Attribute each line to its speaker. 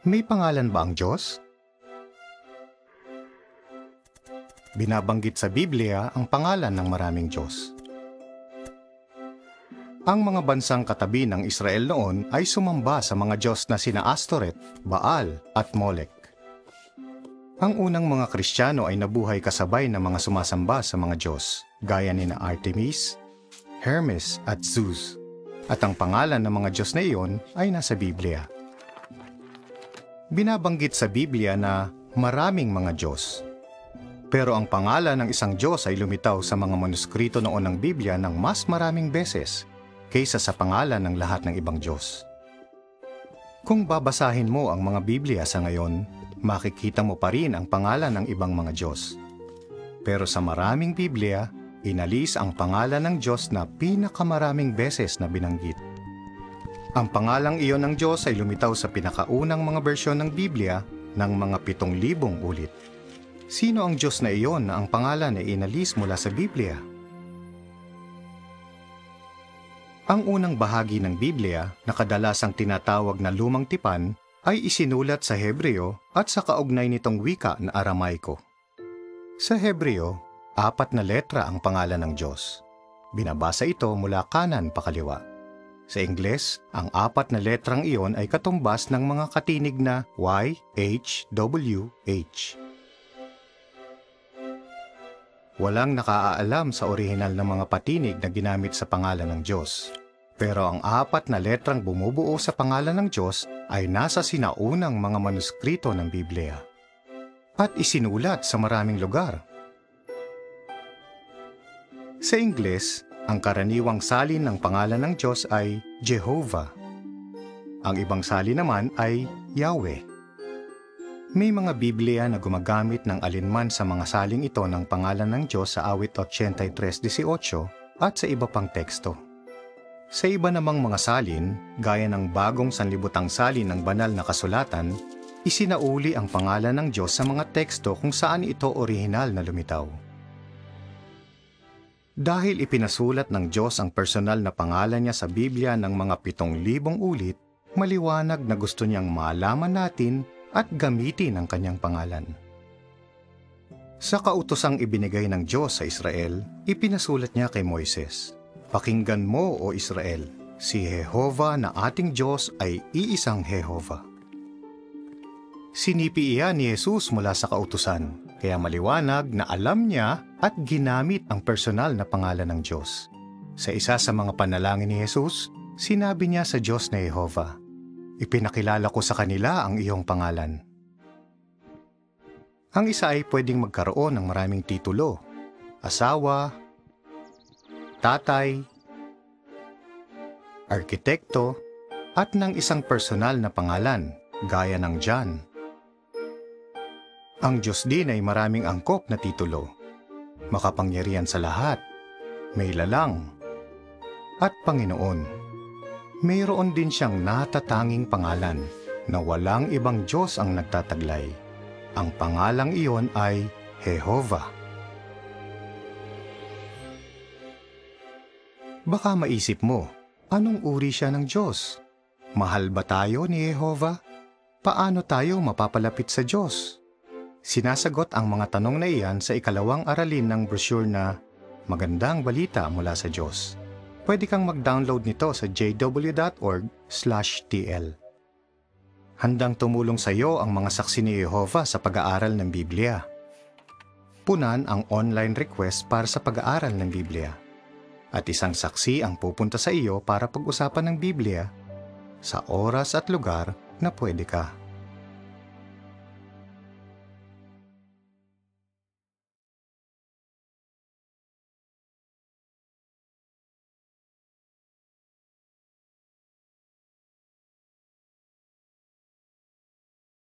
Speaker 1: May pangalan ba ang Diyos? Binabanggit sa Biblia ang pangalan ng maraming Diyos. Ang mga bansang katabi ng Israel noon ay sumamba sa mga Diyos na sina Astoret, Baal at Molek. Ang unang mga Kristiyano ay nabuhay kasabay ng mga sumasamba sa mga Diyos, gaya ni na Artemis, Hermes at Zeus. At ang pangalan ng mga Diyos na iyon ay nasa Biblia. Binabanggit sa Biblia na maraming mga Diyos. Pero ang pangalan ng isang Diyos ay lumitaw sa mga manuskrito noon ng Biblia ng mas maraming beses kaysa sa pangalan ng lahat ng ibang Diyos. Kung babasahin mo ang mga Biblia sa ngayon, makikita mo pa rin ang pangalan ng ibang mga Diyos. Pero sa maraming Biblia, inalis ang pangalan ng Diyos na pinakamaraming beses na binanggit. Ang pangalang iyon ng Diyos ay lumitaw sa pinakaunang mga bersyon ng Biblia ng mga 7,000 ulit. Sino ang Diyos na iyon na ang pangalan ay inalis mula sa Biblia? Ang unang bahagi ng Biblia na kadalasang tinatawag na Lumang Tipan ay isinulat sa Hebreo at sa kaugnay nitong wika na Aramaiko. Sa Hebreo, 4 na letra ang pangalan ng Diyos. Binabasa ito mula kanan pa kaliwa. Sa Ingles, ang 4 na letrang iyon ay katumbas ng mga katinig na Y, H, W, H. Walang nakaalam sa orihinal ng mga patinig na ginamit sa pangalan ng Diyos. Pero ang 4 na letrang bumubuo sa pangalan ng Diyos ay nasa sinaunang mga manuskrito ng Biblia. At isinulat sa maraming lugar. Sa Ingles, ang karaniwang salin ng pangalan ng Diyos ay Jehovah. Ang ibang salin naman ay Yahweh. May mga Biblia na gumagamit ng alinman sa mga saling ito ng pangalan ng Diyos sa awit 83:18 at sa iba pang teksto. Sa iba namang mga salin, gaya ng bagong sanlibutang salin ng banal na kasulatan, isinauli ang pangalan ng Diyos sa mga teksto kung saan ito orihinal na lumitaw. Dahil ipinasulat ng Diyos ang personal na pangalan niya sa Biblia ng mga 7,000 ulit, maliwanag na gusto niyang malaman natin at gamitin ang kanyang pangalan. Sa kautosang ibinigay ng Diyos sa Israel, ipinasulat niya kay Moises, "Pakinggan mo, O Israel, si Jehovah na ating Diyos ay iisang Jehovah." Sinipi iyan ni Jesus mula sa kautusan, kaya maliwanag na alam niya at ginamit ang personal na pangalan ng Diyos. Sa isa sa mga panalangin ni Jesus, sinabi niya sa Diyos na Jehovah, "Ipinakilala ko sa kanila ang iyong pangalan." Ang isa ay pwedeng magkaroon ng maraming titulo, asawa, tatay, arkitekto, at ng isang personal na pangalan, gaya ng John. Ang Diyos din ay maraming angkop na titulo, makapangyarihan sa lahat, may lalang, at Panginoon. Mayroon din siyang natatanging pangalan na walang ibang Diyos ang nagtataglay. Ang pangalang iyon ay Jehovah. Baka maisip mo, anong uri siya ng Diyos? Mahal ba tayo ni Jehovah? Paano tayo mapapalapit sa Diyos? Sinasagot ang mga tanong na iyan sa ikalawang aralin ng brochure na Magandang Balita mula sa Diyos. Pwede kang mag-download nito sa jw.org/tl. Handang tumulong sa iyo ang mga saksi ni Jehovah sa pag-aaral ng Biblia. Punan ang online request para sa pag-aaral ng Biblia. At isang saksi ang pupunta sa iyo para pag-usapan ng Biblia sa oras at lugar na pwede ka.